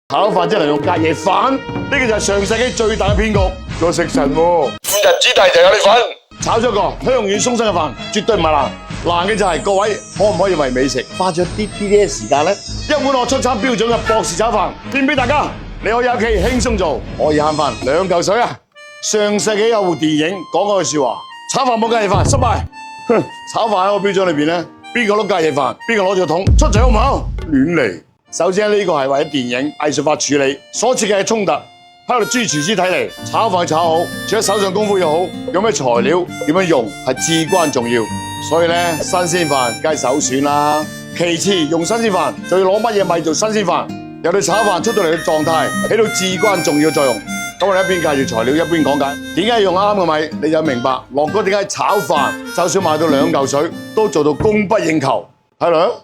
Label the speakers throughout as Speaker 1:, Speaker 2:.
Speaker 1: 炒飯即係用隔夜飯，呢個就係上世紀最大嘅騙局。做食神喎，誤人子弟就有你份。炒咗個香軟鬆身嘅飯，絕對唔係難。難嘅就係各位可唔可以為美食花咗啲嘅時間呢？一碗我出餐標準嘅博士炒飯，獻俾大家。你可以喺屋企輕鬆做，可以慳飯2嚿水啊！上世紀有部電影講過句說話：炒飯冇隔夜飯失敗。哼，炒飯喺我標準裏邊咧，邊個攞隔夜飯，邊個攞住個桶出獎好唔好？亂嚟！首先呢個係為咗電影藝術化處理所設計嘅衝突。喺我哋專業廚師睇嚟，炒飯炒好，除咗手上功夫又好，用咩材料點樣用係至關重要。所以咧，新鮮飯梗係首選啦。其次，用新鮮飯就要攞乜嘢米做新鮮飯，由你炒飯出到嚟嘅狀態起到至關重要嘅作用。咁我哋一邊介紹材料，一邊講解點解要用啱嘅米，你就明白樂哥點解炒飯就算賣到2嚿水，都做到供不應求。係咯，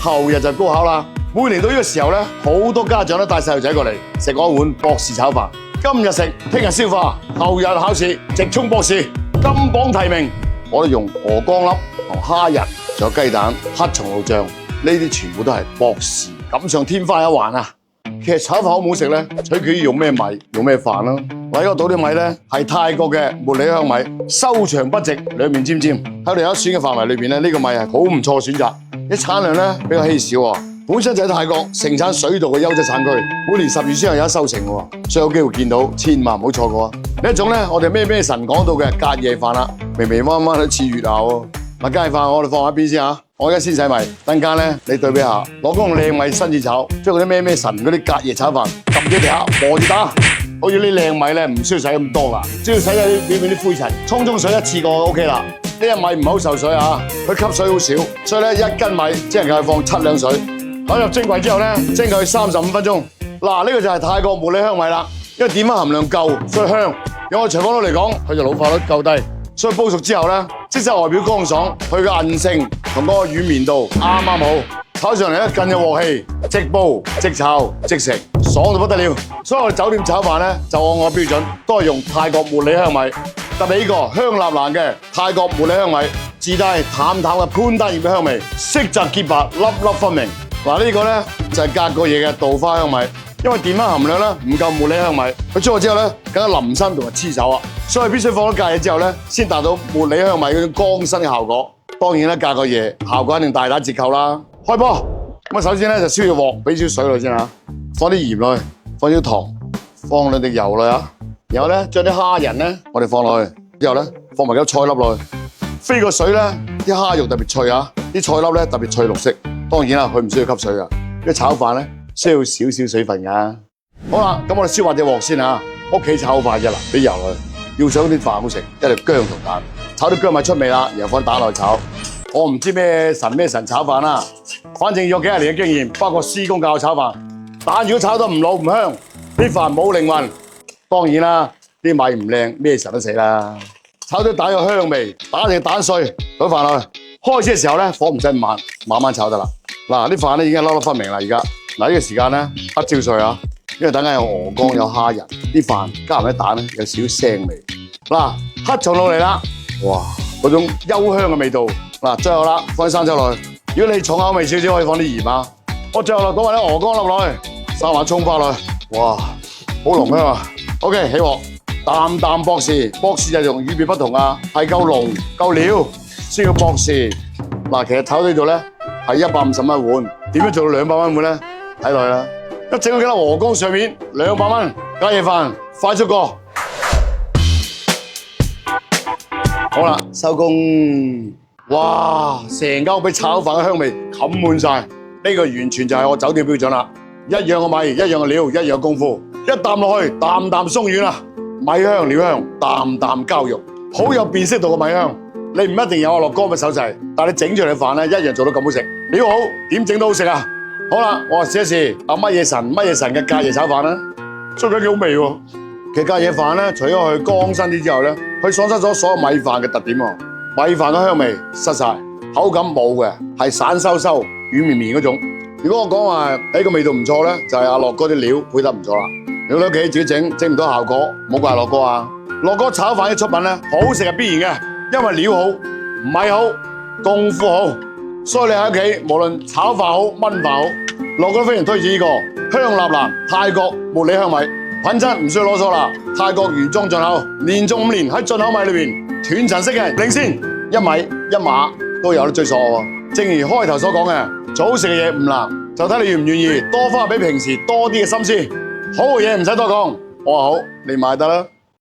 Speaker 1: 後日就高考啦。每年到呢個時候咧，好多家長都帶細路仔過嚟食嗰碗博士炒飯。今日食，聽日消化，後日考試，直衝博士，金榜題名。我哋用鵝肝粒同蝦仁，仲有雞蛋、黑松露醬，呢啲全部都係博士錦上添花一環啊！其實炒飯好唔好食咧，取決於用咩米、用咩飯咯。我呢個倒啲米咧，係泰國嘅茉莉香米，修長不直，兩面尖尖。喺我哋有得選嘅範圍裏邊咧，呢個米係好唔錯嘅選擇。啲產量咧比較稀少喎。本身就喺泰國盛產水稻嘅優質產區，每年10月先有得收成喎，所以有機會見到，千萬唔好錯過啊！呢一種咧，我哋咩神講到嘅隔夜飯啦，微微彎彎都似月牙喎。隔夜飯我哋放喺邊先嚇，我而家先洗米，等間咧你對比下，攞嗰個靚米新至炒，將嗰啲咩神嗰啲隔夜炒飯撳咗地下磨住打。好似呢靚米咧，唔需要洗咁多啦，只要洗下啲表面啲灰塵，沖水一次過就 OK 啦。呢一米唔好受水啊，佢吸水好少，所以咧1斤米只能夠放7兩水。擺入蒸櫃之後咧，蒸佢35分鐘。嗱，呢個就係泰國茉莉香米啦，因為澱粉含量夠，所以香。用我廚房佬嚟講，佢就老化率夠低，所以煲熟之後咧，即使外表乾爽，佢嘅韌性同嗰個軟綿度啱啱好，炒上嚟咧更有鑊氣，即煲即炒即食，爽到不得了。所以我哋酒店炒飯咧，就按我標準，都係用泰國茉莉香米，特別呢個香立蘭嘅泰國茉莉香米，自帶淡淡嘅潘丹葉嘅香味，色澤潔白，粒粒分明。嗱，呢個咧就係隔過夜嘅稻花香米，因為澱粉含量咧唔夠茉莉香米，佢出咗之後咧更加腍身同埋黐手啊，所以必須放咗隔夜之後咧，先達到茉莉香米嗰種乾身嘅效果。當然啦，隔過夜效果肯定大打折扣啦。開波咁啊，首先咧就燒熱鑊，俾少水落先嚇，放啲鹽落去，放少糖，放2滴油落去啊，然後咧將啲蝦仁咧我哋放落去，之後咧放埋啲菜粒落去，飛個水咧啲蝦肉特別脆啊，啲菜粒咧特別脆綠色。當然啦，佢唔需要吸水㗎，因為炒飯咧需要少少水分㗎。好啦，咁我哋燒滑隻鑊先嚇。屋企炒飯啫嗱，俾油落去，要想啲飯好食，一定薑同蛋。炒啲薑咪出味啦，然後放蛋落去炒。我唔知咩神炒飯啦，反正有幾十年嘅經驗，包括師公教我炒飯。蛋如果炒得唔老唔香，啲飯冇靈魂。當然啦，啲米唔靚，咩神都死啦。炒啲蛋有香味，打成蛋碎，倒飯落去。開始嘅時候咧，火唔使咁慢，慢慢炒得啦。嗱，啲飯咧已經粒粒分明啦，而家嗱呢個時間咧，黑椒碎啊，因為等間有鵝肝有蝦仁，啲飯加埋啲蛋咧有少少腥味。嗱，黑松露嚟啦，哇，嗰種幽香嘅味道。嗱，最後啦，放啲生抽落去。如果你重口味少少，可以放啲鹽啊。我最後落講埋啲鵝肝粒落去，3瓣蔥花落去，哇，好濃香啊。OK， 起鑊，淡淡博士，博士就同與別不同啊，係夠濃夠料先叫博士。嗱，其實炒呢度咧係150蚊一碗，點樣做到200蚊一碗咧？睇落去啦，一整到幾粒鵝肝上面200蚊，隔夜飯快速過。好啦，收工。哇！成間屋俾炒飯嘅香味冚滿晒，呢個完全就係我酒店標準啦。一樣嘅米，一樣嘅料，一樣嘅功夫，一啖落去，啖啖鬆軟啊！米香料香，啖啖膠肉，好有辨識度嘅米香。你唔一定有樂哥嘅手勢，但係你整出嚟嘅飯咧，一樣做到咁好食。料好，點整都好食啊！好啦，我試一試乜嘢神嘅隔夜炒飯啦，做緊幾好味喎。其實隔夜飯咧，除咗佢乾身啲之後咧，佢喪失咗所有米飯嘅特點喎。米飯嘅香味失晒，口感冇嘅，係散收收、軟綿綿嗰種。如果我講話呢個味道唔錯咧，就係阿樂哥啲料配得唔錯啦。如果你屋企自己整唔到效果，唔好怪樂哥啊。樂哥炒飯嘅出品咧，好食係必然嘅，因為料好、米好、功夫好，所以你喺屋企無論炒飯好、炆飯好，樂哥非常推薦呢個香立蘭泰國茉莉香米，品質唔需要囉嗦啦。泰國原裝進口，連續5年喺進口米裏邊斷層式嘅領先，一米一碼都有得追溯喎。正如開頭所講嘅，做好食嘅嘢唔難，就睇你願唔願意多花比平時多啲嘅心思。好嘅嘢唔使多講，我話好，你買得啦。